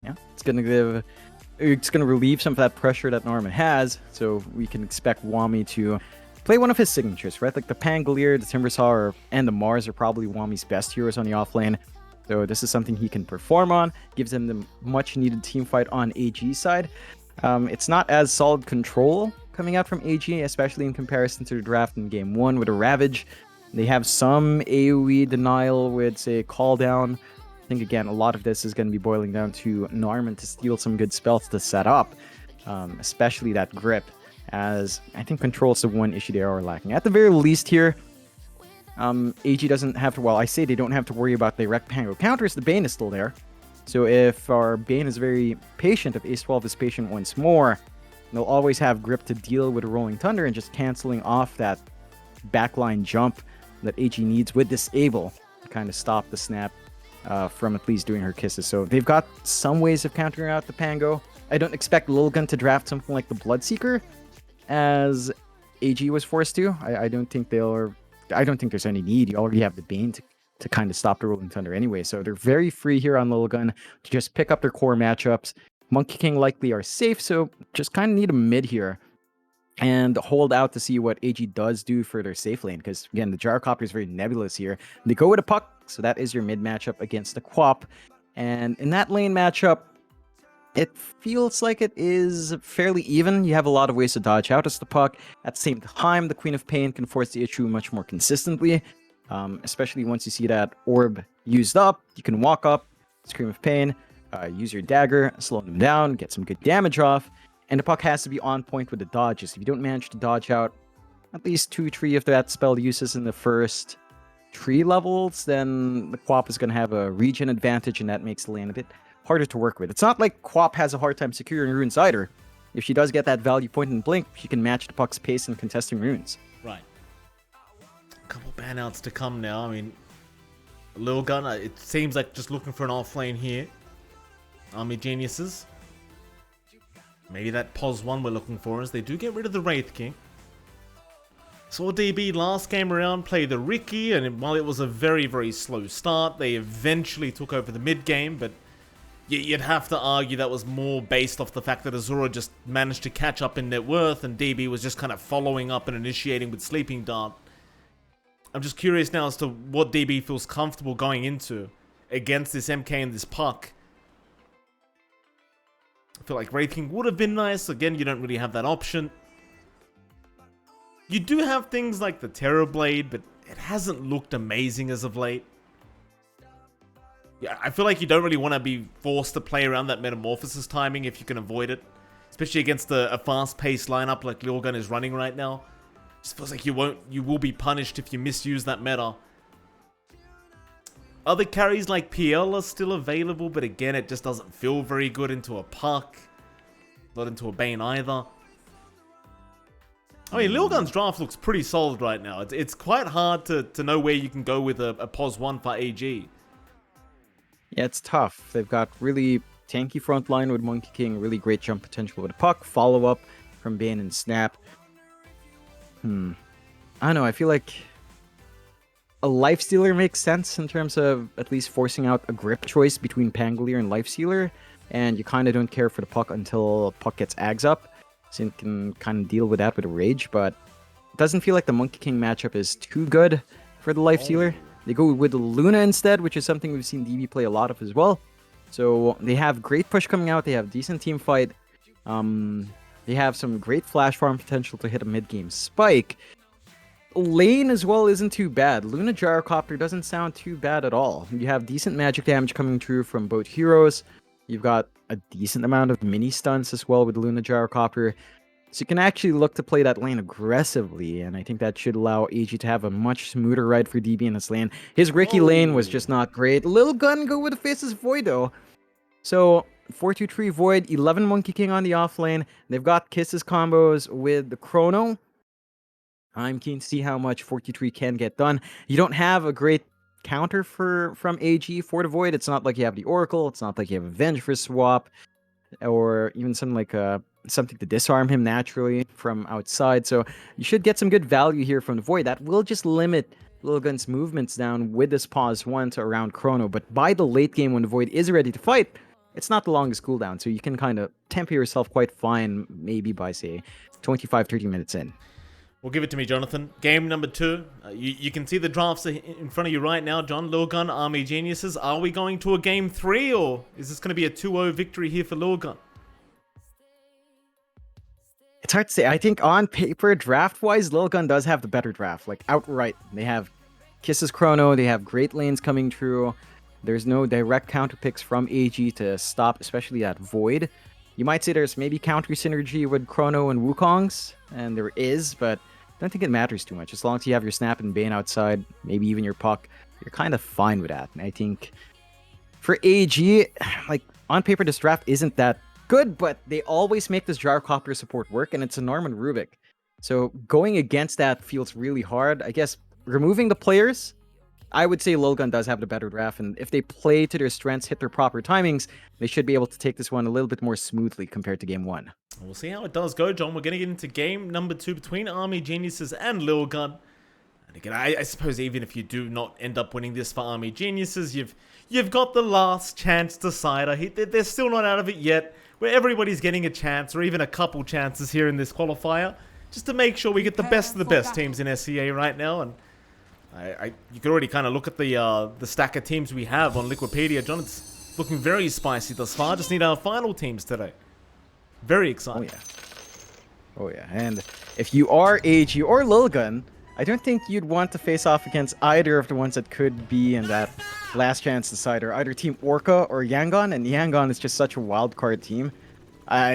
Yeah, it's gonna relieve some of that pressure that Norman has, so we can expect Wami to play one of his signatures, right? Like the Pangolier, the Timbersaw, and the Mars are probably Wami's best heroes on the offlane. So this is something he can perform on, gives him the much needed team fight on AG's side. It's not as solid control coming out from AG, especially in comparison to the draft in game 1 with a Ravage. They have some AoE denial with, say, Call Down. I think, again, a lot of this is going to be boiling down to Norman to steal some good spells to set up, especially that Grip, as I think control is the one issue they are lacking. At the very least here, AG doesn't have to, well, I say they don't have to worry about direct Pango counters. The Bane is still there. So if our Bane is very patient, if Ace 12 is patient once more, they'll always have Grip to deal with a Rolling Thunder and just canceling off that backline jump that AG needs with Disable to kind of stop the snap from at least doing her kisses. So they've got some ways of countering out the Pango. I don't expect Lilgun to draft something like the Bloodseeker as AG was forced to. I don't think there's any need. You already have the Bane to kind of stop the Rolling Thunder anyway. So they're very free here on Lilgun to just pick up their core matchups. Monkey King likely are safe, so just kind of need a mid here and hold out to see what AG does do for their safe lane, because again, the Gyrocopter is very nebulous here. They go with a Puck, so that is your mid matchup against the Quap. And in that lane matchup, it feels like it is fairly even. You have a lot of ways to dodge out as the Puck. At the same time, the Queen of Pain can force the issue much more consistently, especially once you see that orb used up. You can walk up, Scream of Pain, use your dagger, slow them down, get some good damage off, and the Puck has to be on point with the dodges. If you don't manage to dodge out at least 2-3 of that spell uses in the first 3 levels, then the Quap is going to have a regen advantage, and that makes the lane a bit harder to work with. It's not like Quap has a hard time securing runes either. If she does get that value point in Blink, she can match the Puck's pace in contesting runes. Right. A couple banouts to come now. I mean, Lilgun, it seems like just looking for an off-lane here. Army Geniuses. Maybe that pos 1 we're looking for, as they do get rid of the Wraith King. Saw DB last game around play the Riki, and while it was a very, very slow start, they eventually took over the mid game, but you'd have to argue that was more based off the fact that Azura just managed to catch up in net worth, and DB was just kind of following up and initiating with Sleeping Dart. I'm just curious now as to what DB feels comfortable going into against this MK and this Puck. I feel like Wraith King would have been nice. Again, you don't really have that option. You do have things like the Terrorblade, but it hasn't looked amazing as of late. Yeah, I feel like you don't really want to be forced to play around that Metamorphosis timing if you can avoid it. Especially against a fast-paced lineup like Lilgun is running right now. It just feels like you will be punished if you misuse that meta. Other carries like PL are still available, but again, it just doesn't feel very good into a Puck. Not into a Bane either. I mean, Lilgun's draft looks pretty solid right now. It's quite hard to know where you can go with a pos 1 for AG. Yeah, it's tough. They've got really tanky front line with Monkey King, really great jump potential with a Puck, follow-up from Bane and Snap. I don't know, I feel like a Lifestealer makes sense in terms of at least forcing out a grip choice between Pangolier and Lifestealer, and you kind of don't care for the Puck until Puck gets Ags up, so you can kind of deal with that with a Rage, but it doesn't feel like the Monkey King matchup is too good for the Lifestealer. They go with the Luna instead, which is something we've seen DB play a lot of as well. So they have great push coming out, they have decent team fight, they have some great flash farm potential to hit a mid-game spike. Lane as well isn't too bad. Luna Gyrocopter doesn't sound too bad at all. You have decent magic damage coming through from both heroes. You've got a decent amount of mini stunts as well with Luna Gyrocopter. So you can actually look to play that lane aggressively, and I think that should allow AG to have a much smoother ride for DB in this lane. His Riki lane was just not great. Lilgun go with the Faces Void though. So 4-2-3 Void, 11 Monkey King on the off lane. They've got Kisses combos with the Chrono. I'm keen to see how much 4-2-3 can get done. You don't have a great counter from AG for the Void. It's not like you have the Oracle. It's not like you have Avenge for swap, or even something like something to disarm him naturally from outside. So you should get some good value here from the Void. That will just limit Lilgun's movements down with this pause 1 to around Chrono. But by the late game when the Void is ready to fight, it's not the longest cooldown, so you can kind of temper yourself quite fine, maybe by, say, 25-30 minutes in. Well, give it to me, Jonathan. Game number 2. You can see the drafts in front of you right now, John. Lilgun, Army Geniuses. Are we going to a game 3, or is this going to be a 2-0 victory here for Lilgun? It's hard to say. I think on paper, draft-wise, Lilgun does have the better draft, like outright. They have Kisses Chrono, they have great lanes coming through. There's no direct counter picks from AG to stop, especially that Void. You might say there's maybe counter synergy with Chrono and Wukong's, and there is, but I don't think it matters too much. As long as you have your Snap and Bane outside, maybe even your Puck, you're kind of fine with that. And I think for AG, like on paper, this draft isn't that good, but they always make this Gyrocopter support work, and it's a Norman Rubik. So going against that feels really hard. I guess removing the players, I would say Lilgun does have the better draft, and if they play to their strengths, hit their proper timings, they should be able to take this one a little bit more smoothly compared to game 1. We'll see how it does go, John. We're going to get into game number 2 between Army Geniuses and Lilgun. And again, I suppose even if you do not end up winning this for Army Geniuses, you've got the last chance decider. They're still not out of it yet, where everybody's getting a chance, or even a couple chances here in this qualifier, just to make sure we get the best of the best teams in SCA right now. And you can already kind of look at the stack of teams we have on Liquipedia, John. It's looking very spicy thus far. Just need our final teams today. Very exciting. Oh yeah. And if you are AG or Lilgun, I don't think you'd want to face off against either of the ones that could be in that last chance decider. Either Team Orca or Yangon, and Yangon is just such a wild card team.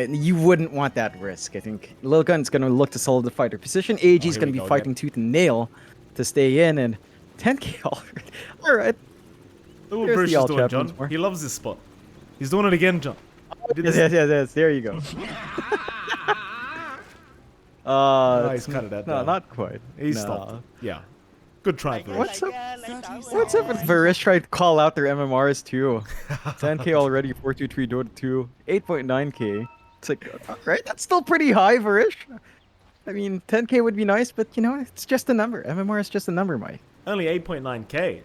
You wouldn't want that risk. I think Lilgun's going to look to solidify their position. AG's going to be fighting tooth and nail to stay in, and 10k already. All right. Look what Bruce is doing, John. He loves this spot. He's doing it again, John. Yes. There you go. He's cut it out. No, not quite. He stopped. Yeah. Good try, Varish. What's up with Varish trying to call out their MMRs too? 10k already, 423 Dota 2, 8.9k. It's like, alright, that's still pretty high, Varish. I mean, 10k would be nice, but you know, it's just a number. MMR is just a number, Mike. Only 8.9k.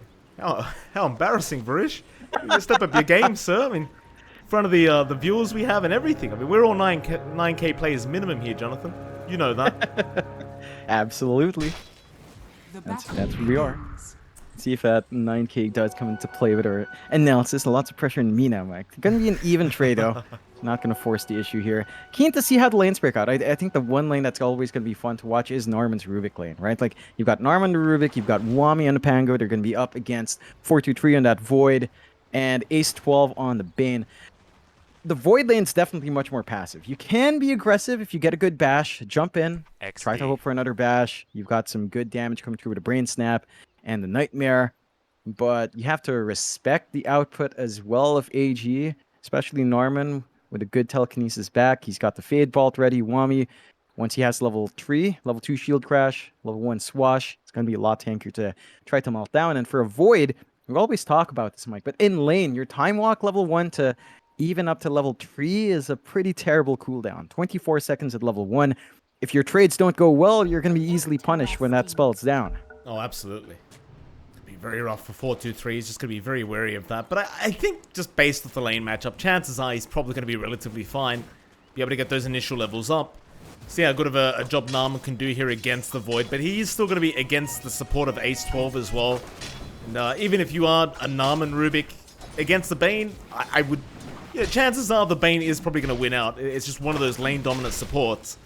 How embarrassing, Varish. You step up your game, sir. I mean, in front of the viewers we have and everything. I mean, we're all 9k players minimum here, Jonathan. You know that. Absolutely. That's what we are. See if that 9k does come into play with our analysis. Lots of pressure on me now, Mike. Gonna be an even trade, though. Not gonna force the issue here. Keen to see how the lanes break out. I think the one lane that's always gonna be fun to watch is Norman's Rubik lane, right? Like, you've got Norman the Rubik, you've got Wami on the Pango. They're gonna be up against 423 on that Void, and Ace 12 on the Bane. The Void lane's definitely much more passive. You can be aggressive if you get a good bash, jump in, try to hope for another bash. You've got some good damage coming through with a Brain Snap and the Nightmare, but you have to respect the output as well of AG, especially Norman with a good telekinesis back. He's got the Fade Vault ready. Wami, once he has level 3, level 2 Shield Crash, level 1 Swash, it's going to be a lot tankier to try to melt down. And for a Void, we always talk about this, Mike, but in lane, your Time Walk level 1 to even up to level 3 is a pretty terrible cooldown. 24 seconds at level 1. If your trades don't go well, you're going to be easily punished when that spell's down. Oh, absolutely. It'll be very rough for 423. He's just going to be very wary of that. But I think just based off the lane matchup, chances are he's probably going to be relatively fine. Be able to get those initial levels up. See how good of a job Narman can do here against the Void. But he is still going to be against the support of Ace 12 as well. And even if you are a Narman Rubik against the Bane, I would... Yeah, chances are the Bane is probably going to win out. It's just one of those lane dominant supports.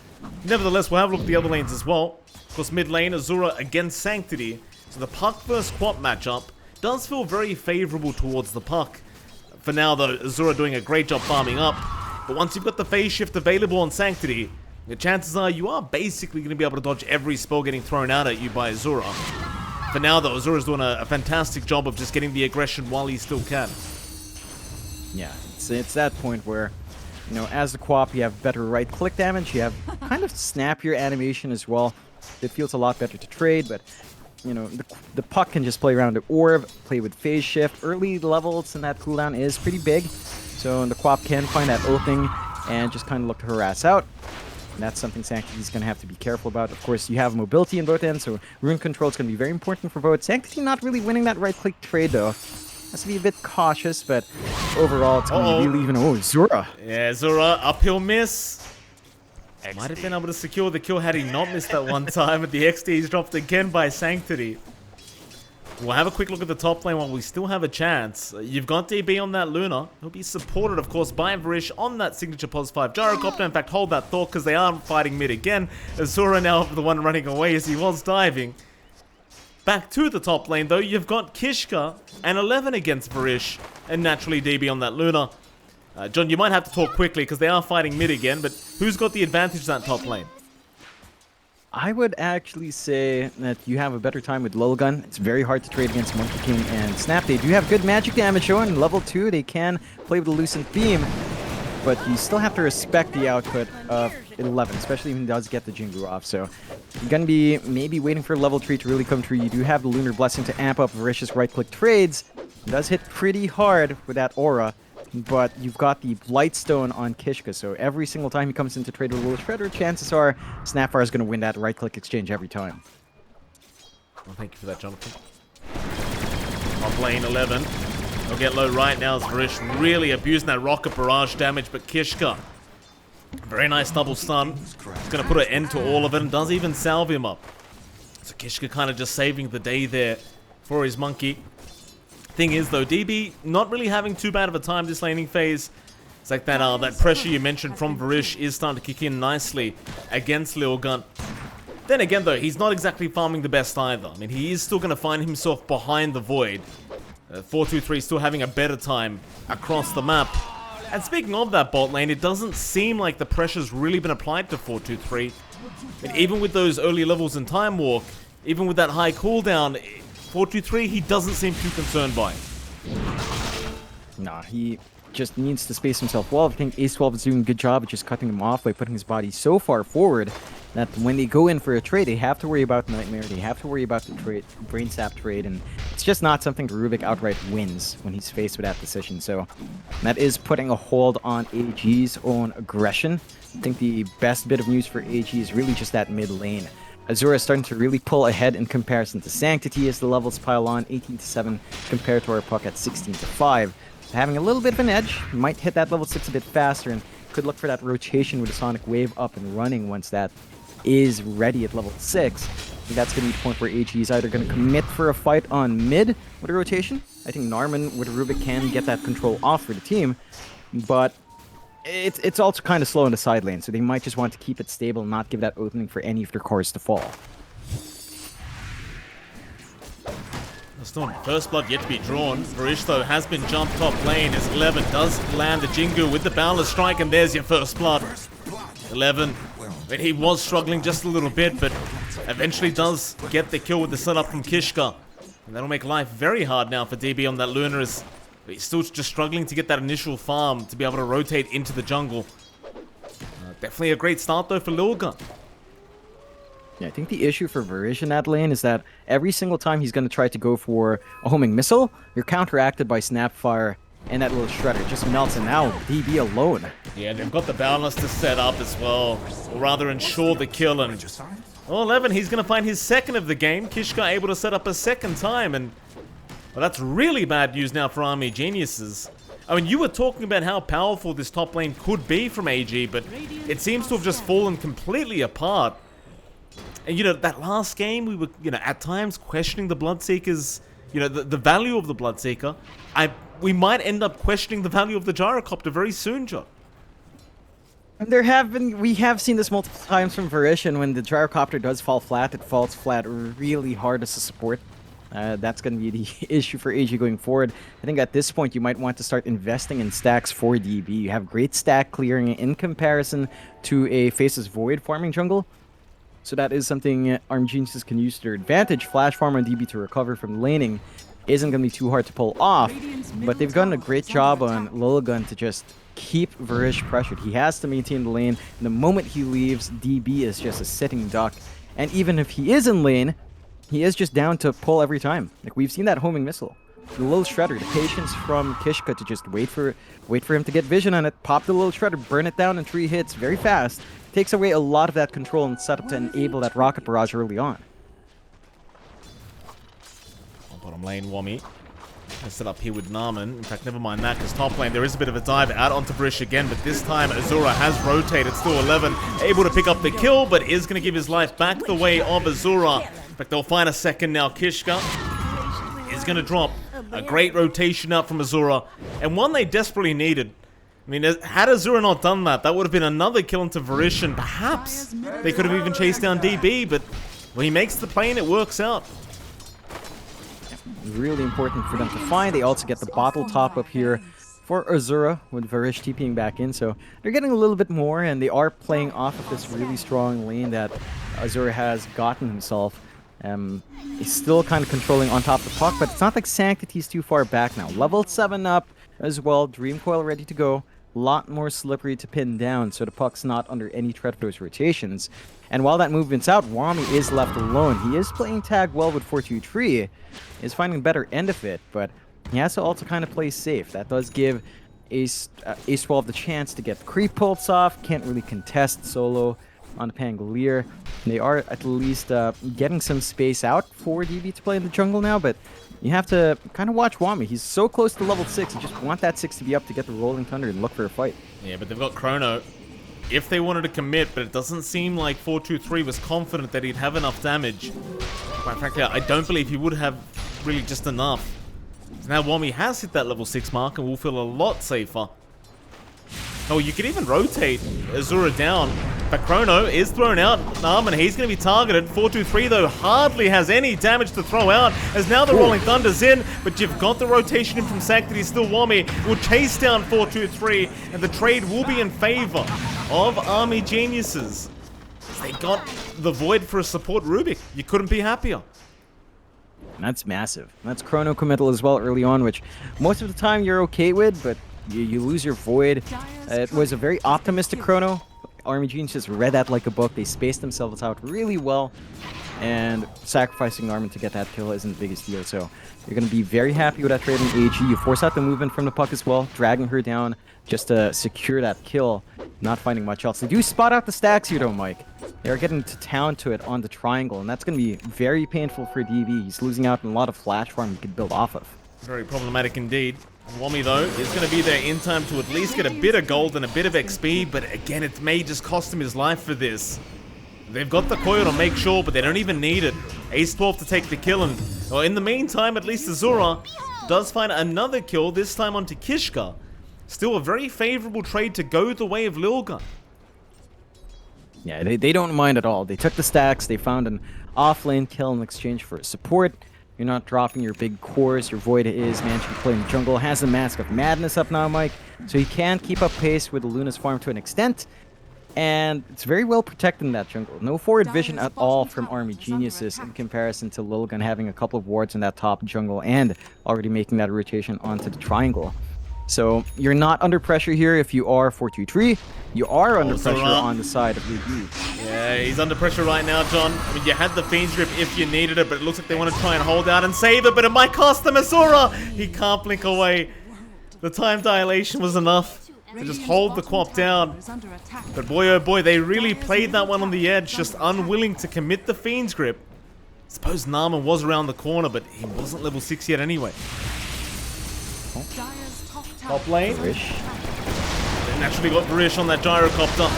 Nevertheless, we'll have a look at the other lanes as well. Of course, mid lane, Azura against Sanctity. So the Puck versus Quap matchup does feel very favorable towards the Puck. For now, though, Azura doing a great job farming up. But once you've got the phase shift available on Sanctity, the chances are you are basically going to be able to dodge every spell getting thrown out at you by Azura. For now, though, Azura's doing a fantastic job of just getting the aggression while he still can. Yeah, it's that point where, you know, as the Quap, you have better right-click damage. You have kind of snappier animation as well. It feels a lot better to trade, but, you know, the Puck can just play around the Orb, play with Phase Shift. Early levels in that cooldown is pretty big, so the Quap can find that opening and just kind of look to harass out. And that's something Sanctity's going to have to be careful about. Of course, you have mobility in both ends, so rune control is going to be very important for both. Sanctity not really winning that right-click trade, though. has to be a bit cautious, but overall it's going to be really even. Oh, Zura. Yeah, Zura, uphill miss. Might have been able to secure the kill had he not missed that one time, but the XD is dropped again by Sanctity. We'll have a quick look at the top lane while we still have a chance. You've got DB on that Luna. He'll be supported, of course, by Varish on that signature +5 gyrocopter. In fact, hold that thought because they are fighting mid again. Azura now the one running away as he was diving. Back to the top lane, though, you've got Kishka and 11 against Varish, and naturally DB on that Luna. John, you might have to talk quickly because they are fighting mid again, but who's got the advantage in that top lane? I would actually say that you have a better time with Lilgun. It's very hard to trade against Monkey King and Snap. They do have good magic damage showing. Level 2, they can play with the Lucent Beam, but you still have to respect the output of 11, especially when he does get the Jingu off. So you're going to be maybe waiting for level 3 to really come true. You do have the Lunar Blessing to amp up Varish's right-click trades. It does hit pretty hard with that aura. But you've got the Blightstone on Kishka, so every single time he comes into trade with Will Shredder, chances are Snapfire is going to win that right-click exchange every time. Well, thank you for that, Jonathan. Top lane 11. He'll get low right now as Varish really abusing that rocket barrage damage, but Kishka, very nice double stun. He's going to put an end to all of it and does even salve him up. So Kishka kind of just saving the day there for his monkey. Thing is, though, DB not really having too bad of a time this laning phase. It's like that pressure you mentioned from Varish is starting to kick in nicely against Lilgun. Then again, though, he's not exactly farming the best either. I mean, he is still going to find himself behind the Void. 4-2-3 still having a better time across the map. And speaking of that bot lane, it doesn't seem like the pressure's really been applied to 4-2-3. And even with those early levels in Time Walk, even with that high cooldown, 4-2-3, he doesn't seem too concerned by it. Nah, he just needs to space himself well. I think Ace 12 is doing a good job of just cutting him off by putting his body so far forward that when they go in for a trade, they have to worry about Nightmare, they have to worry about the trade, Brain Sap trade, and it's just not something Rubik outright wins when he's faced with that decision. So that is putting a hold on AG's own aggression. I think the best bit of news for AG is really just that mid lane. Azura is starting to really pull ahead in comparison to Sanctity as the levels pile on, 18-7 compared to our puck at 16-5. Having a little bit of an edge, might hit that level 6 a bit faster and could look for that rotation with a Sonic Wave up and running once that is ready at level 6. I think that's going to be the point where AG is either going to commit for a fight on mid with a rotation. I think Narman with Rubik can get that control off for the team, but it's also kind of slow in the side lane, so they might just want to keep it stable and not give that opening for any of their cores to fall. Still first blood yet to be drawn. Varish, though, has been jumped top lane as 11 does land the Jingu with the Boundless Strike, and there's your first blood. 11, but he was struggling just a little bit, but eventually does get the kill with the setup from Kishka. And that'll make life very hard now for DB on that Lunar, as he's still just struggling to get that initial farm to be able to rotate into the jungle. Definitely a great start, though, for Lilgun. Yeah, I think the issue for Varish in that lane is that every single time he's going to try to go for a homing missile, you're counteracted by Snapfire, and that little Shredder just melts, and now DB alone. Yeah, they've got the Boundless to set up as well, or rather ensure the kill, and well, 11, he's going to find his second of the game. Kishka able to set up a second time, and well, that's really bad news now for Army Geniuses. I mean, you were talking about how powerful this top lane could be from AG, but it seems to have just fallen completely apart. And, you know, that last game, we were, you know, at times questioning the Bloodseekers, you know, the value of the Bloodseeker. We might end up questioning the value of the Gyrocopter very soon, John. And we have seen this multiple times from Varish, and when the Gyrocopter does fall flat, it falls flat really hard as a support. That's going to be the issue for AG going forward. I think at this point, you might want to start investing in stacks for DB. You have great stack clearing in comparison to a Faceless Void farming jungle. So that is something Arm Geniuses can use to their advantage. Flash farm on DB to recover from laning isn't going to be too hard to pull off. But they've done a great job on Lilgun to just keep Varish pressured. He has to maintain the lane. And the moment he leaves, DB is just a sitting duck. And even if he is in lane, he is just down to pull every time. Like, we've seen that homing missile. The little Shredder, the patience from Kishka to just wait for him to get vision on it, pop the little Shredder, burn it down in 3 hits very fast. Takes away a lot of that control and setup to enable that rocket barrage early on. Bottom lane, Wami. Set up here with Narman. In fact, never mind that, because top lane, there is a bit of a dive out onto Barish again, but this time Azura has rotated, still 11, able to pick up the kill, but is going to give his life back the way of Azura. In fact, they'll find a second now. Kishka is going to drop a great rotation out from Azura, and one they desperately needed. I mean, had Azura not done that, that would have been another kill into Varish, and perhaps they could have even chased down DB, but when he makes the play and it works out. Really important for them to find. They also get the bottle top up here for Azura with Varish TPing back in, so they're getting a little bit more, and they are playing off of this really strong lane that Azura has gotten himself. He's still kind of controlling on top of the puck, but it's not like Sanctity's too far back now. Level 7 up as well, Dream Coil ready to go. A lot more slippery to pin down, so the puck's not under any threat of those rotations. And while that movement's out, Wami is left alone. He is playing tag well with 4-2-3, is finding a better end of it, but he has to also kind of play safe. That does give Ace 12 the chance to get the creep pulse off. Can't really contest solo on the Pangolier. They are at least getting some space out for DB to play in the jungle now, but you have to kind of watch Wami. He's so close to level 6. You just want that 6 to be up to get the Rolling Thunder and look for a fight. Yeah, but they've got Chrono. If they wanted to commit, but it doesn't seem like 4-2-3 was confident that he'd have enough damage. Quite frankly, I don't believe he would have really just enough. So now Wami has hit that level 6 mark and will feel a lot safer. Oh, you could even rotate Azura down. But Chrono is thrown out. And he's going to be targeted. 4-2-3, though, hardly has any damage to throw out, as now the Rolling Thunder's in. But you've got the rotation in from Sanctity. Still Wami will chase down 4-2-3, and the trade will be in favor of Army Geniuses. They got the Void for a support Rubik. You couldn't be happier. And that's massive. And that's Chrono committal as well early on, which most of the time you're okay with, but you lose your Void. It was a very optimistic Chrono. Army Genius just read that like a book. They spaced themselves out really well, and sacrificing Norman to get that kill isn't the biggest deal. So you're going to be very happy with that trade in AG. You force out the movement from the puck as well, dragging her down just to secure that kill. Not finding much else. They do spot out the stacks here though, Mike. They are getting to town to it on the triangle, and that's going to be very painful for DB. He's losing out on a lot of flash farm he could build off of. Very problematic indeed. Wami, though, is going to be there in time to at least get a bit of gold and a bit of XP, but again, it may just cost him his life for this. They've got the coil to make sure, but they don't even need it. Ace 12 to take the kill, and well, in the meantime, at least Azura does find another kill, this time onto Kishka. Still a very favorable trade to go the way of Lilgun. Yeah, they don't mind at all. They took the stacks, they found an off-lane kill in exchange for support. You're not dropping your big cores. Your Void is managing to play in the jungle. Has the Mask of Madness up now, Mike. So he can keep up pace with the Luna's farm to an extent. And it's very well protected in that jungle. No forward vision at all from Army Geniuses in comparison to Lilgun having a couple of wards in that top jungle and already making that rotation onto the triangle. So you're not under pressure here if you are 4-2-3. You are under pressure on the side of Lilgun. Yeah, he's under pressure right now, John. I mean, you had the Fiend's Grip if you needed it, but it looks like they want to try and hold out and save it, but it might cost them Azura. He can't blink away. The time dilation was enough to just hold the Quap down. But boy, oh boy, they really played that one on the edge, just unwilling to commit the Fiend's Grip. I suppose Nama was around the corner, but he wasn't level 6 yet anyway. Top lane. They naturally got Varish on that gyrocopter.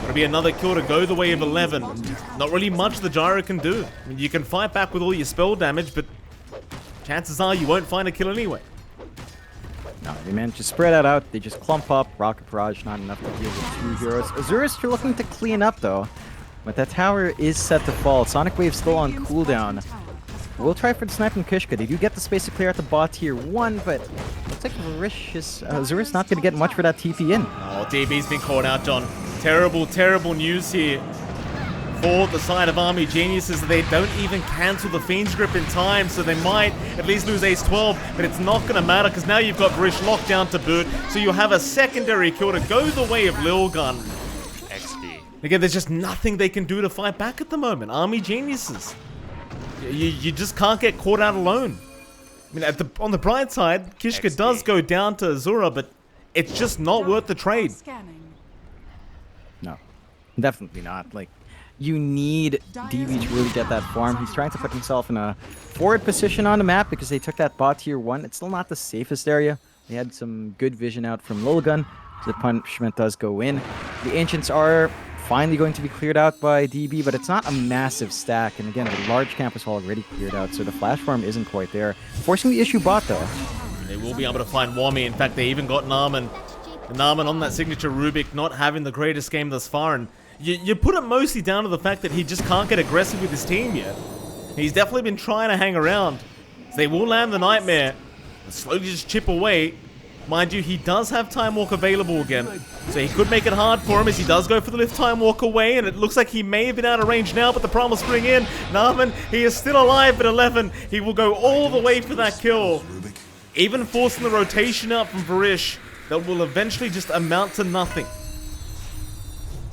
Gonna be another kill to go the way of 11. Not really much the gyro can do. I mean, you can fight back with all your spell damage, but chances are you won't find a kill anyway. No, they managed to spread that out. They just clump up. Rocket Barrage, not enough to deal with 2 heroes. Azura's still looking to clean up though. But that tower is set to fall. Sonic Wave's still on cooldown. We'll try for the snipe from Kishka. They do get the space to clear out the bot tier 1, but looks like Azura's not going to get much for that TP in. Oh, DB's been caught out, John. Terrible, terrible news here for the side of Army Geniuses. They don't even cancel the Fiend's Grip in time, so they might at least lose Ace 12, but it's not going to matter because now you've got Varish locked down to boot, so you'll have a secondary kill to go the way of Lilgun. XP. Again, there's just nothing they can do to fight back at the moment. Army Geniuses. You just can't get caught out alone. I mean, on the bright side, Kishka does go down to Azura, but it's just not worth the trade. No, definitely not. Like, you need DB to really get that farm. He's trying to put himself in a forward position on the map because they took that bot tier 1. It's still not the safest area. They had some good vision out from Lilgun, so the punishment does go in. The Ancients are finally going to be cleared out by DB, but it's not a massive stack. And again, the large campus wall already cleared out, so the flash farm isn't quite there. Forcing the issue bot, though. They will be able to find Wami. In fact, they even got Narman. Narman on that signature Rubik, not having the greatest game thus far. And you put it mostly down to the fact that he just can't get aggressive with his team yet. He's definitely been trying to hang around. So they will land the Nightmare and slowly just chip away. Mind you, he does have Time Walk available again. So he could make it hard for him as he does go for the lift Time Walk away. And it looks like he may have been out of range now, but the Prime will spring in. Narman, he is still alive at 11. He will go all the way for that kill. Even forcing the rotation out from Varish, that will eventually just amount to nothing.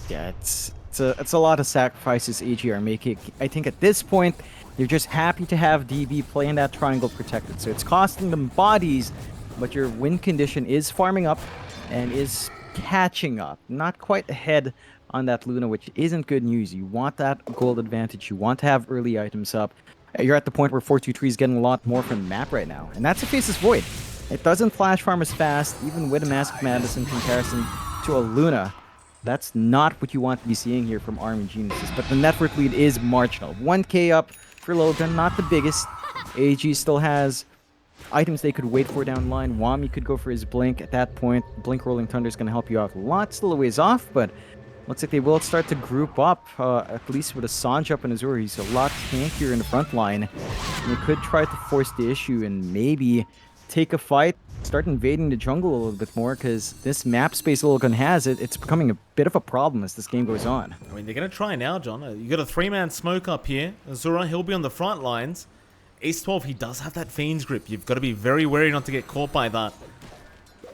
Yeah, it's a lot of sacrifices AG are making. I think at this point, they're just happy to have DB playing that triangle protected. So it's costing them bodies, but your win condition is farming up and is catching up. Not quite ahead on that Luna, which isn't good news. You want that gold advantage. You want to have early items up. You're at the point where 423 is getting a lot more from the map right now. And that's a Faceless Void. It doesn't flash farm as fast, even with a Mask of Madness in comparison to a Luna. That's not what you want to be seeing here from Army Geniuses. But the network lead is marginal. 1k up for Lilgun, not the biggest. AG still has items they could wait for down the line. Wami could go for his Blink at that point. Blink Rolling Thunder is going to help you out a lot. Still a ways off, but looks like they will start to group up, at least with a Sanj up in Azure. He's a lot tankier in the front line. And they could try to force the issue and maybe take a fight, start invading the jungle a little bit more, because this map space Lilgun has, it's becoming a bit of a problem as this game goes on. I mean, they're going to try now, John. You got a 3-man smoke up here. Azura, he'll be on the front lines. Ace 12, he does have that Fiend's Grip. You've got to be very wary not to get caught by that.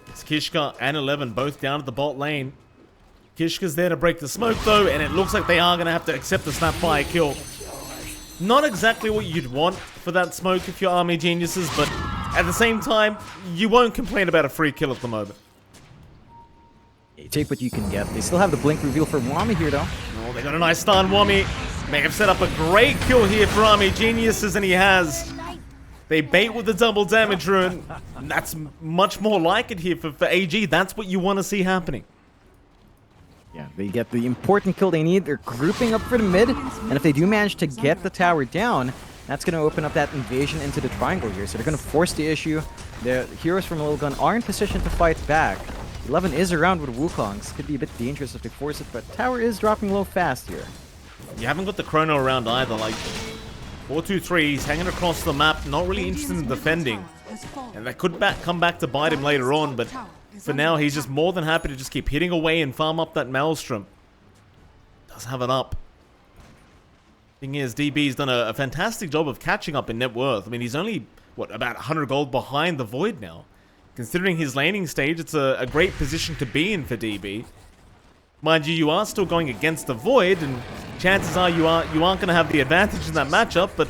It's Kishka and 11 both down at the bot lane. Kishka's there to break the smoke, though, and it looks like they are going to have to accept the Snapfire kill. Not exactly what you'd want for that smoke if you're Army Geniuses, but at the same time, you won't complain about a free kill at the moment. You take what you can get. They still have the Blink reveal for Wami here, though. Oh, they got a nice stun. Wami may have set up a great kill here for Army Geniuses, and he has. They bait with the double damage rune. That's much more like it here for AG. That's what you want to see happening. Yeah, they get the important kill they need. They're grouping up for the mid, and if they do manage to get the tower down, that's going to open up that invasion into the triangle here. So they're going to force the issue. The heroes from Lilgun are in position to fight back. 11 is around with Wukongs. Could be a bit dangerous if they force it, but tower is dropping low fast here. You haven't got the chrono around either. Like 423, he's hanging across the map, not really interested in defending. And that could come back to bite him later on, but for now, he's just more than happy to just keep hitting away and farm up that Maelstrom. Does have it up. Thing is, DB's done a fantastic job of catching up in net worth. I mean, he's only, what, about 100 gold behind the Void now. Considering his laning stage, it's a great position to be in for DB. Mind you, you are still going against the Void, and chances are you aren't going to have the advantage in that matchup, but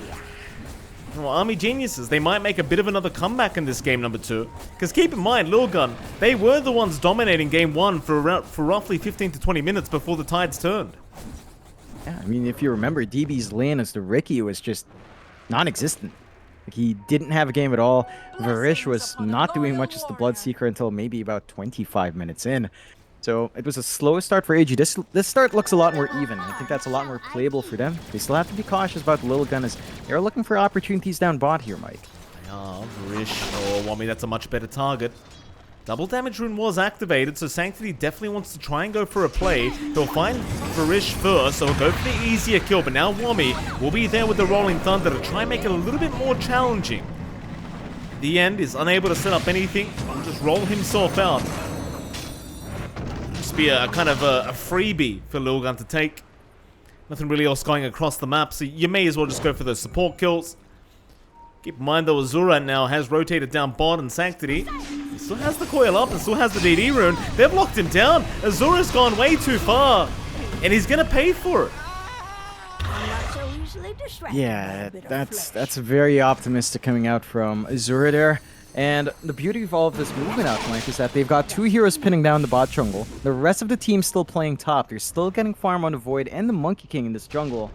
well, Army Geniuses, they might make a bit of another comeback in this game number 2. Because keep in mind, Lilgun, they were the ones dominating game 1 for roughly 15 to 20 minutes before the tides turned. Yeah, I mean, if you remember, DB's lane as the Ricky was just non-existent. Like, he didn't have a game at all. Varish was not doing much as the Bloodseeker until maybe about 25 minutes in. So it was a slow start for AG. This start looks a lot more even. I think that's a lot more playable for them. They still have to be cautious about Lilgun as they're looking for opportunities down bot here, Mike. They are. Varish or Wami, that's a much better target. Double damage rune was activated, so Sanctity definitely wants to try and go for a play. He'll find Varish first, so he'll go for the easier kill, but now Wami will be there with the Rolling Thunder to try and make it a little bit more challenging. The end is unable to set up anything, he'll just roll himself out. Just be a kind of a freebie for Lilgun to take. Nothing really else going across the map, so you may as well just go for those support kills. Keep in mind though, Azura now has rotated down bot and Sanctity. He still has the coil up and still has the DD rune. They've locked him down. Azura's gone way too far. And he's going to pay for it. Yeah, that's very optimistic coming out from Azura there. And the beauty of all of this movement out, Mike, is that they've got 2 heroes pinning down the bot jungle. The rest of the team's still playing top. They're still getting farm on the Void and the Monkey King in this jungle.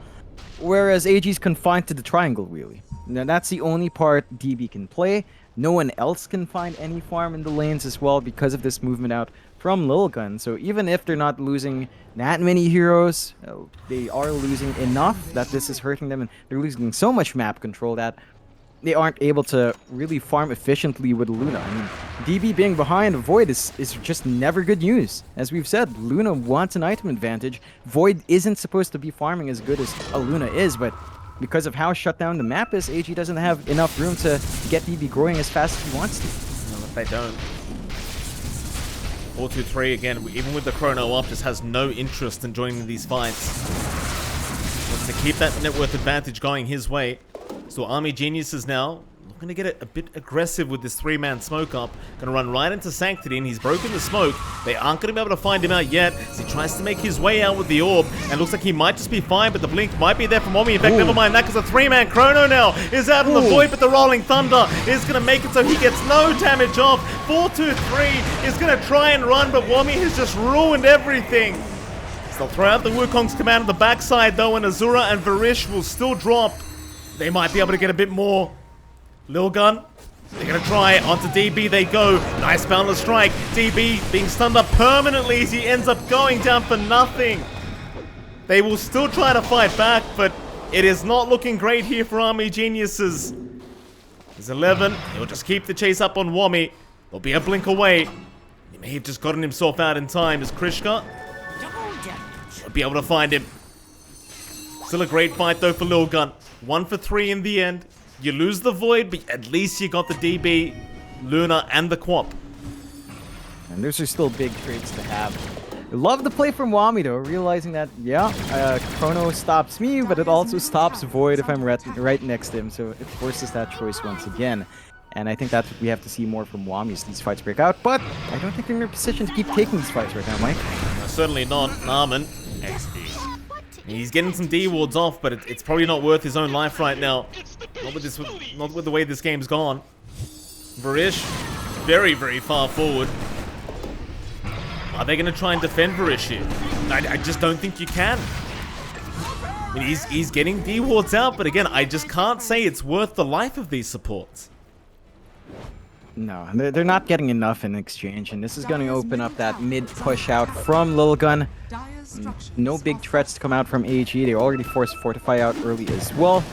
Whereas AG's confined to the triangle, really. Now, that's the only part DB can play. No one else can find any farm in the lanes as well because of this movement out from Lilgun. So even if they're not losing that many heroes, they are losing enough that this is hurting them. And they're losing so much map control that they aren't able to really farm efficiently with Luna. I mean, DB being behind Void is just never good news. As we've said, Luna wants an item advantage. Void isn't supposed to be farming as good as a Luna is, but because of how shut down the map is, AG doesn't have enough room to get DB growing as fast as he wants to. No, if they don't. 4-2-3 again, even with the chrono up, just has no interest in joining these fights. Wants to keep that net worth advantage going his way. So Army Geniuses now looking to get a bit aggressive with this 3-man smoke up. Gonna run right into Sanctity, and he's broken the smoke. They aren't gonna be able to find him out yet, as he tries to make his way out with the orb. And looks like he might just be fine, but the blink might be there from Wami. In fact, never mind that, because the 3-man chrono now is out in the Void, but the Rolling Thunder is gonna make it so he gets no damage off. 4-2-3 is gonna try and run, but Wami has just ruined everything. So they'll throw out the Wukong's command on the backside though, and Azura and Varish will still drop. They might be able to get a bit more. Lilgun, they're going to try. Onto DB they go. Nice boundless strike. DB being stunned up permanently as he ends up going down for nothing. They will still try to fight back, but it is not looking great here for Army Geniuses. There's 11. He'll just keep the chase up on Wami. They'll be a blink away. He may have just gotten himself out in time as Krishka will be able to find him. Still a great fight though for Lilgun. 1 for 3 in the end. You lose the Void, but at least you got the DB, Luna, and the Quap. And those are still big trades to have. I love the play from Wami though, realizing that, yeah, Chrono stops me, but it also stops Void if I'm right next to him, so it forces that choice once again. And I think that's what we have to see more from Wami as these fights break out, but I don't think they're in a position to keep taking these fights right now, Mike. Certainly not. Narman. He's getting some D wards off, but it's probably not worth his own life right now. Not with the way this game's gone. Varish, very, very far forward. Are they going to try and defend Varish here? I just don't think you can. I mean, he's getting D wards out, but again, I just can't say it's worth the life of these supports. No, they're not getting enough in exchange, and this is going to open up that mid push out from Lilgun. No big threats to come out from AG. They already forced Fortify out early as well.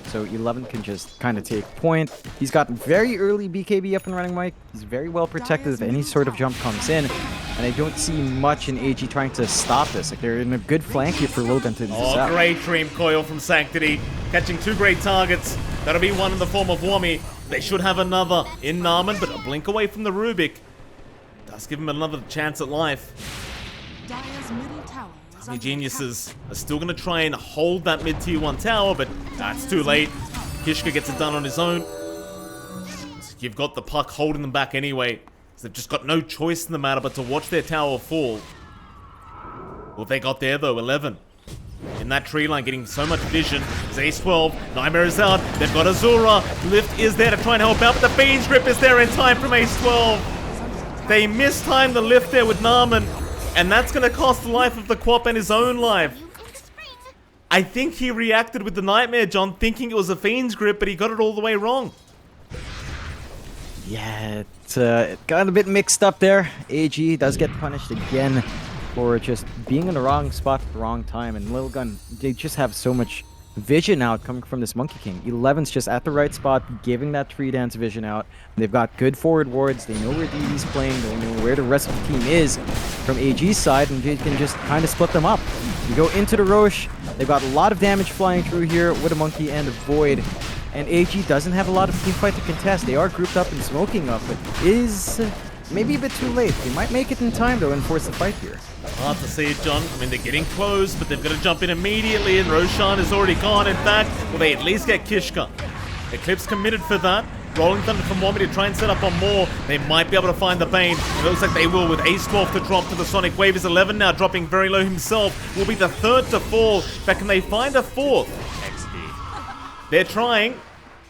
So 11 can just kind of take point. He's got very early BKB up and running, Mike. He's very well protected if any sort of jump comes in. And I don't see much in AG trying to stop this. Like, they're in a good flank here for Lilgun to do this out. Great Dream Coil from Sanctity. Catching 2 great targets. That'll be one in the form of Wami. They should have another in Narman, but a blink away from the Rubik. Does give him another chance at life. Army Geniuses are still going to try and hold that mid-tier 1 tower, but that's too late. Kishka gets it done on his own. So you've got the Puck holding them back anyway. So they've just got no choice in the matter but to watch their tower fall. What they got there though, 11. In that tree line, getting so much vision. It's Ace 12. Nightmare is out. They've got Azura. Lift is there to try and help out, but the Fiend's Grip is there in time from Ace 12. They mistimed the lift there with Narman, and that's going to cost the life of the Quap and his own life. I think he reacted with the Nightmare, John, thinking it was a Fiend's Grip, but he got it all the way wrong. Yeah, it got a bit mixed up there. AG does get punished again for just being in the wrong spot at the wrong time. And Lilgun, they just have so much vision out coming from this Monkey King. 11's just at the right spot, giving that 3-dance vision out. They've got good forward wards. They know where DD's playing. They know where the rest of the team is from AG's side, and they can just kind of split them up. You go into the Roche. They've got a lot of damage flying through here with a Monkey and a Void. And AG doesn't have a lot of team fight to contest. They are grouped up and smoking up, but is maybe a bit too late. They might make it in time, though, and force the fight here. Hard to see it, John. I mean, they're getting close, but they've got to jump in immediately, and Roshan is already gone. In fact, will they at least get Kishka? Eclipse committed for that. Rolling Thunder from Wami to try and set up on more. They might be able to find the Bane. It looks like they will with Ace 12 to drop to the Sonic Wave. Is 11 now dropping very low himself. Will be the 3rd to fall. But can they find a 4th? They're trying.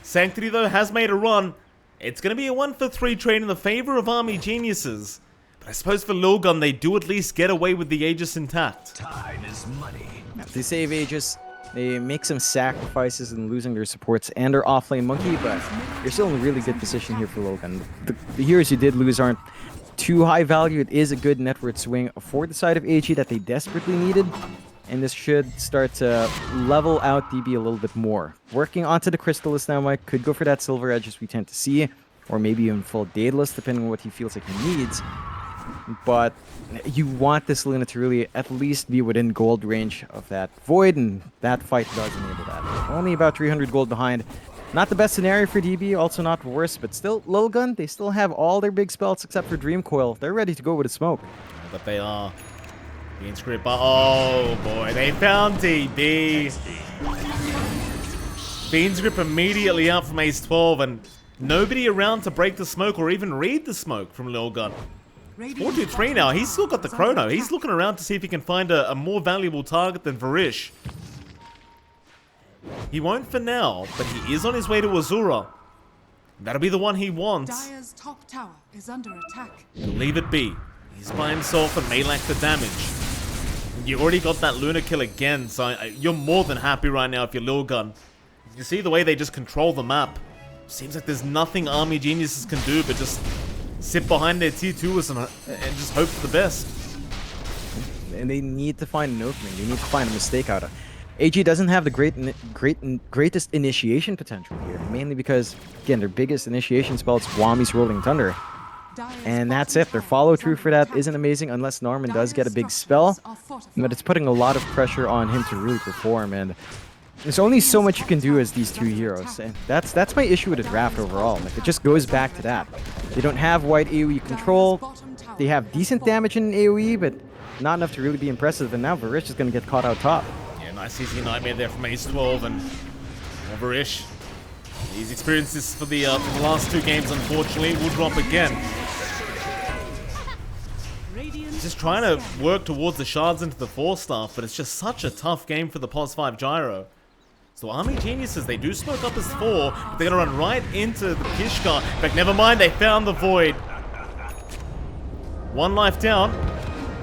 Sanctity, though, has made a run. It's going to be a 1-for-3 trade in the favor of Army Geniuses. But I suppose for Lilgun, they do at least get away with the Aegis intact. Time is money. If they save Aegis, they make some sacrifices in losing their supports and their offlane monkey, but you're still in a really good position here for Lilgun. The heroes you did lose aren't too high value. It is a good network swing for the side of AG that they desperately needed, and this should start to level out DB a little bit more. Working onto the Crystallis now, Mike could go for that Silver Edge as we tend to see, or maybe even full Daedalus, depending on what he feels like he needs. But you want this Luna to really at least be within gold range of that Void, and that fight does enable that. Only about 300 gold behind. Not the best scenario for DB, also not worse, but still, Lilgun, they still have all their big spells except for Dream Coil. They're ready to go with a smoke. But they are. Being script, oh boy, they found DB. Fiend's Grip immediately out from Ace 12, and nobody around to break the smoke or even read the smoke from Lilgun. 4-2-3 now, he's still got the chrono. He's looking around to see if he can find a more valuable target than Varish. He won't for now, but he is on his way to Azura. That'll be the one he wants. Dire's top tower is under attack. Leave it be. He's by himself and may lack the damage. You already got that Luna kill again, so you're more than happy right now if you're Lilgun. You see the way they just control the map. Seems like there's nothing Army Geniuses can do but just sit behind their tier 2s and just hope for the best. And they need to find an opening. They need to find a mistake out of. AG doesn't have the greatest initiation potential here, mainly because, again, their biggest initiation spell is Wami's Rolling Thunder. And that's it. Their follow-through for that isn't amazing unless Norman does get a big spell, but it's putting a lot of pressure on him to really perform, and there's only so much you can do as these two heroes, and that's my issue with the draft overall. Like, it just goes back to that. They don't have wide AoE control, they have decent damage in AoE, but not enough to really be impressive, and now Varish is going to get caught out top. Yeah, nice easy nightmare there from Ace 12, and Varish. He's experienced this for the last 2 games, unfortunately. Will drop again. He's just trying to work towards the shards into the 4-staff, but it's just such a tough game for the +5 Gyro. So Army Geniuses, they do smoke up as 4, but they're going to run right into the Kishka. In fact, never mind, they found the Void. 1 life down.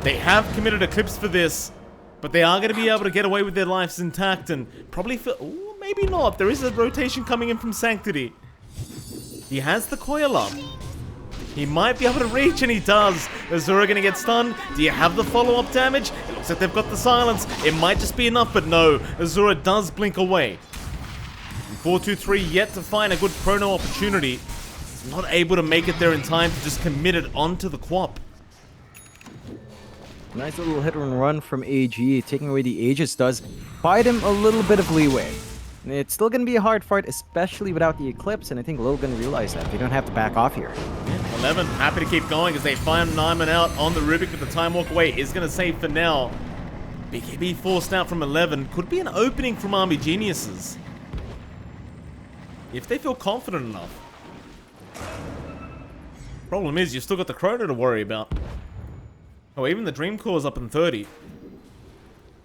They have committed Eclipse for this, but they are going to be able to get away with their lives intact and probably feel... Ooh, maybe not. There is a rotation coming in from Sanctity. He has the coil up. He might be able to reach, and he does. Azura going to get stunned. Do you have the follow-up damage? It looks like they've got the silence. It might just be enough, but no. Azura does blink away. 4-2-3 yet to find a good chrono opportunity. He's not able to make it there in time to just commit it onto the Quap. Nice little hit and run from AG. Taking away the Aegis does buy him a little bit of leeway. It's still going to be a hard fight, especially without the Eclipse, and I think Lilgun realized that. They don't have to back off here. 11 happy to keep going as they find Nyman out on the Rubik, but the time walk away is going to save for now. BKB forced out from 11. Could be an opening from Army Geniuses, if they feel confident enough. Problem is, you've still got the Chrono to worry about. Oh, even the Dream Core is up in 30.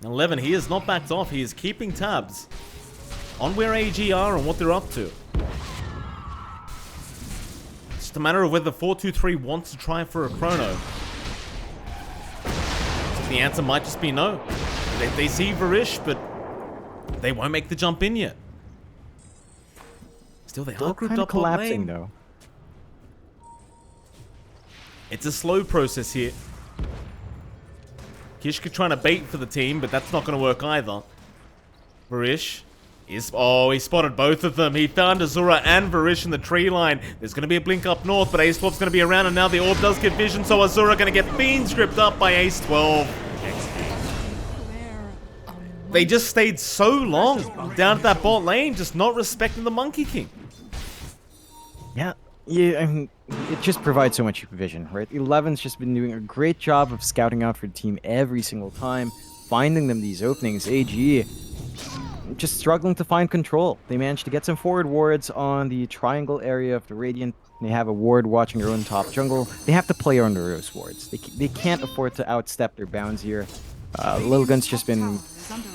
11, he is not backed off. He is keeping tabs on where AG are and what they're up to. It's just a matter of whether 4-2-3 wants to try for a chrono. So the answer might just be no. They see Varish, but they won't make the jump in yet. Still, they are grouped up collapsing, lane. though. It's a slow process here. Kishka trying to bait for the team, but that's not going to work either. Varish is... Oh, he spotted both of them. He found Azura and Varish in the tree line. There's going to be a blink up north, but Ace 12's going to be around, and now the orb does get vision, so Azura going to get Fiend stripped up by Ace 12. They just stayed so long down at that bot lane, just not respecting the Monkey King. Yeah, I mean, it just provides so much vision, right? 11's just been doing a great job of scouting out for the team every single time, finding them these openings. AG just struggling to find control. They managed to get some forward wards on the triangle area of the Radiant. They have a ward watching their own top jungle. They have to play under those wards. They can't afford to outstep their bounds here. Lilgun's just been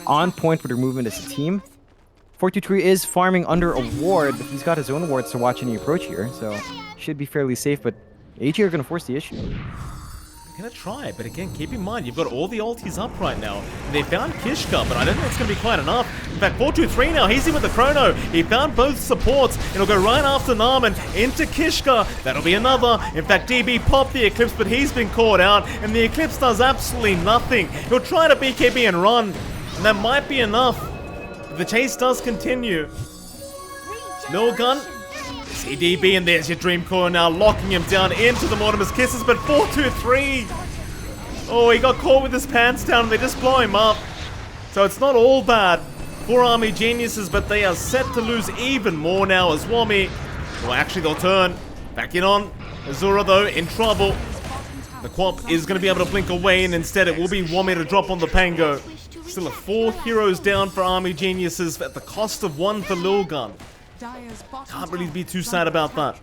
on point with their movement as a team. 423 is farming under a ward, but he's got his own wards to watch any approach here, so should be fairly safe, but AG are going to force the issue. Gonna try, but again, keep in mind, you've got all the ultis up right now. They found Kishka, but I don't think it's gonna be quite enough. In fact, 423 now, he's in with the chrono. He found both supports. It'll go right after Narman into Kishka. That'll be another. In fact, DB popped the Eclipse, but he's been caught out, and the Eclipse does absolutely nothing. He'll try to BKB and run, and that might be enough. The chase does continue. Lilgun. CDB, and there's your Dream Core now, locking him down into the Mortimer's Kisses, but 423! Oh, he got caught with his pants down, and they just blow him up. So it's not all bad for Army Geniuses, but they are set to lose even more now as Wami. Well, actually, they'll turn. Back in on. Azura, though, in trouble. The Quap is going to be able to blink away, and instead it will be Wami to drop on the Pango. Still 4 heroes down for Army Geniuses at the cost of 1 for Lilgun. Can't really be too sad about that.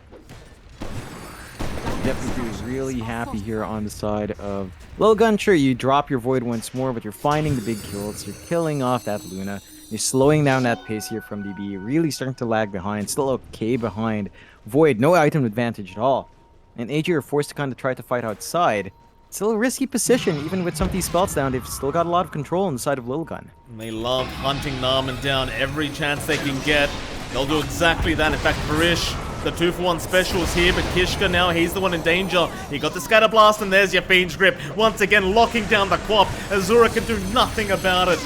Definitely really happy here on the side of Lilgun. Sure, you drop your Void once more, but you're finding the big kills. You're killing off that Luna. You're slowing down that pace here from DB. You're really starting to lag behind. Still okay behind Void. No item advantage at all. And AG are forced to kind of try to fight outside. Still a risky position, even with some of these spells down. They've still got a lot of control on the side of Lilgun. And they love hunting Narman down every chance they can get. They'll do exactly that. In fact, Varish, the 2-for-1 special is here, but Kishka now, he's the one in danger. He got the Scatter Blast, and there's your Fiend's Grip. Once again, locking down the Quap. Azura can do nothing about it.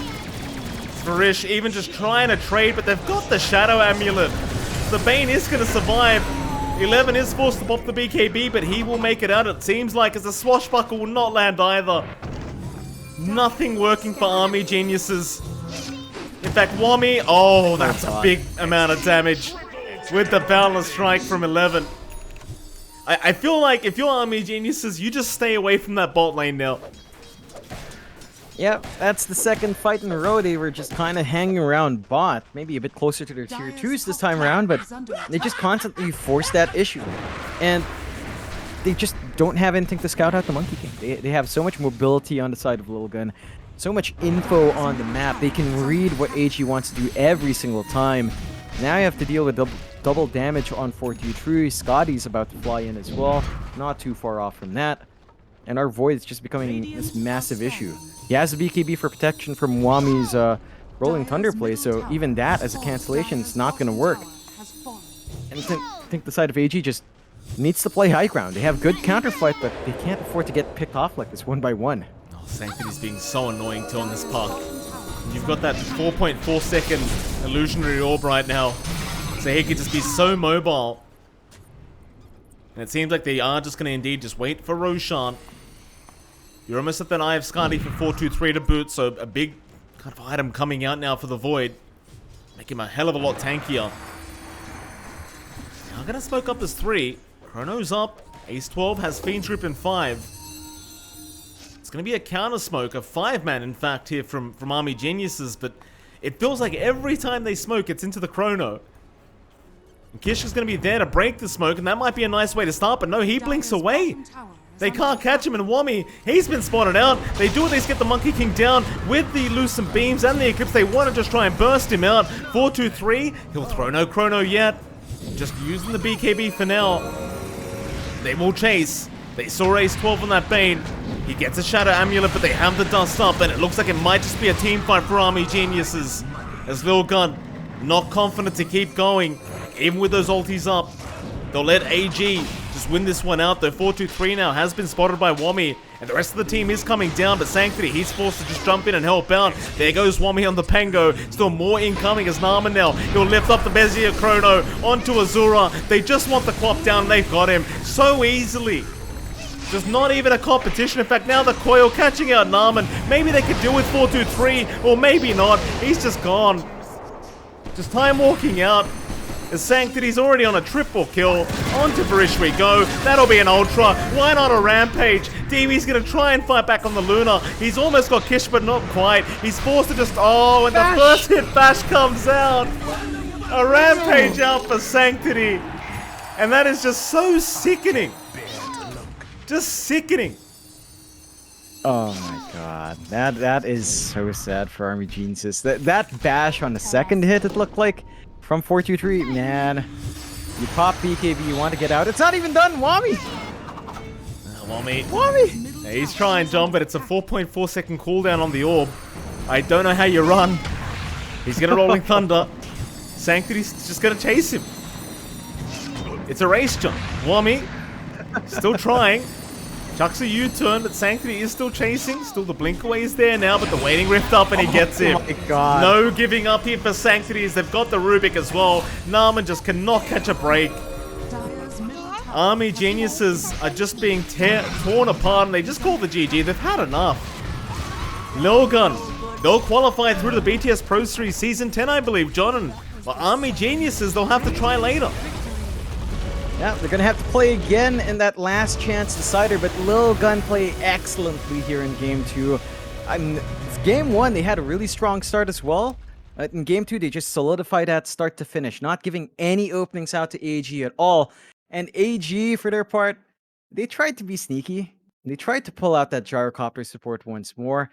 Varish even just trying to trade, but they've got the Shadow Amulet. The Bane is going to survive. 11 is forced to pop the BKB, but he will make it out, it seems like, as the Swashbuckle will not land either. Nothing working for Army Geniuses. In fact, Wami, oh, that's a big amount of damage with the Boundless Strike from 11. I feel like if you're Army Geniuses, you just stay away from that bot lane now. Yep, that's the second fight in a row. They were just kind of hanging around bot, maybe a bit closer to their tier 2s this time around, but they just constantly force that issue. And they just don't have anything to scout out the Monkey King. They have so much mobility on the side of Lilgun, so much info on the map. They can read what AG wants to do every single time. Now you have to deal with double damage on 423. Scotty's about to fly in as well. Not too far off from that. And our Void is just becoming this massive issue. He has a BKB for protection from Wami's Rolling Thunder play, so even that as a cancellation is not going to work. And I think the side of AG just needs to play high ground. They have good counterfight, but they can't afford to get picked off like this one by one. Oh, Sanctity's being so annoying to on this park. You've got that 4.4 second illusionary orb right now, so he could just be so mobile. And it seems like they are just going to indeed just wait for Roshan. You're almost at that Eye of Skadi for 423 to boot, so a big kind of item coming out now for the Void. Make him a hell of a lot tankier. Now I'm going to smoke up as 3. Chrono's up. Ace 12 has Fiend's Grip in 5. It's going to be a counter smoke, a 5-man in fact here from Army Geniuses, but it feels like every time they smoke it's into the Chrono. And Kishka's going to be there to break the smoke, and that might be a nice way to start, but no, he blinks away. They can't catch him, and Wami, he's been spotted out. They do at least get the Monkey King down with the Lucent Beams and the Eclipse. They want to just try and burst him out. 423, he'll throw no Chrono yet. Just using the BKB for now. They will chase. They saw Ace 12 on that Bane. He gets a Shadow Amulet, but they have the dust up, and it looks like it might just be a team fight for Army Geniuses. As Lilgun, not confident to keep going, even with those ultis up. They'll let AG just win this one out, though. 423 now has been spotted by Wami, and the rest of the team is coming down, but Sanctity, he's forced to just jump in and help out. There goes Wami on the Pango. Still more incoming as Narman now. He'll lift up the Bezier Chrono onto Azura. They just want the Quap down, they've got him so easily. Just not even a competition. In fact, now the Coil catching out Narman. Maybe they could deal with 423, or maybe not. He's just gone. Just time walking out. As Sanctity's already on a triple kill. On to Varish we go. That'll be an Ultra. Why not a Rampage? DB's going to try and fight back on the Luna. He's almost got Kish, but not quite. He's forced to just... Oh, and the first hit Bash comes out. A Rampage out for Sanctity. And that is just so sickening. Just sickening. Oh my god, that is so sad for Army Geniuses. That bash on the second hit, it looked like from 423. Man, you pop BKB, you want to get out. It's not even done, Wami. Wami! He's trying, John, but it's a 4.4 second cooldown on the orb. I don't know how you run. He's gonna Rolling Thunder. Sanctity's just gonna chase him. It's a race, John. Wami still trying. Chucks a U-turn, but Sanctity is still chasing. Still the blink away is there now, but the waiting rift up and he gets him. Oh my god. No giving up here for Sanctity as they've got the Rubik as well. Narman just cannot catch a break. Dire's middle tower Army Geniuses are just being torn apart and they just call the GG. They've had enough. Lilgun, they'll qualify through to the BTS Pro Series Season 10, I believe, John. And Army Geniuses, they'll have to try later. Yeah, they're gonna have to play again in that last chance decider, but Lilgun play excellently here in game 2. Game 1, they had a really strong start as well. In game 2, they just solidified that start to finish, not giving any openings out to AG at all. And AG, for their part, they tried to be sneaky. They tried to pull out that gyrocopter support once more.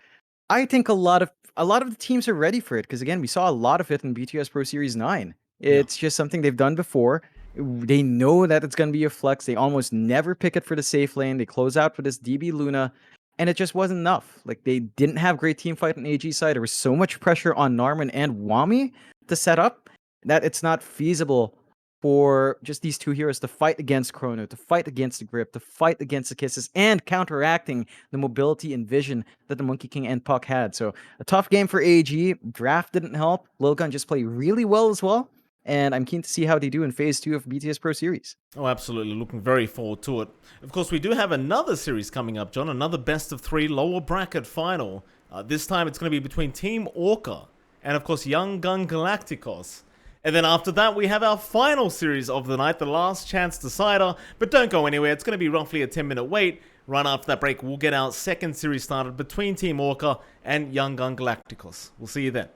I think a lot of the teams are ready for it because again, we saw a lot of it in BTS Pro Series 9. It's just something they've done before. They know that it's going to be a flex. They almost never pick it for the safe lane. They close out for this DB Luna, and it just wasn't enough. Like, they didn't have great team fight on AG side. There was so much pressure on Narman and Wami to set up that it's not feasible for just these two heroes to fight against Chrono, to fight against the Grip, to fight against the Kisses, and counteracting the mobility and vision that the Monkey King and Puck had. So a tough game for AG. Draft didn't help. Lilgun just played really well as well. And I'm keen to see how they do in Phase 2 of BTS Pro Series. Oh, absolutely. Looking very forward to it. Of course, we do have another series coming up, John. Another best of 3 lower bracket final. This time it's going to be between Team Orca and, of course, Young Gun Galacticos. And then after that, we have our final series of the night, the Last Chance Decider. But don't go anywhere. It's going to be roughly a 10-minute wait. Right after that break, we'll get our second series started between Team Orca and Young Gun Galacticos. We'll see you then.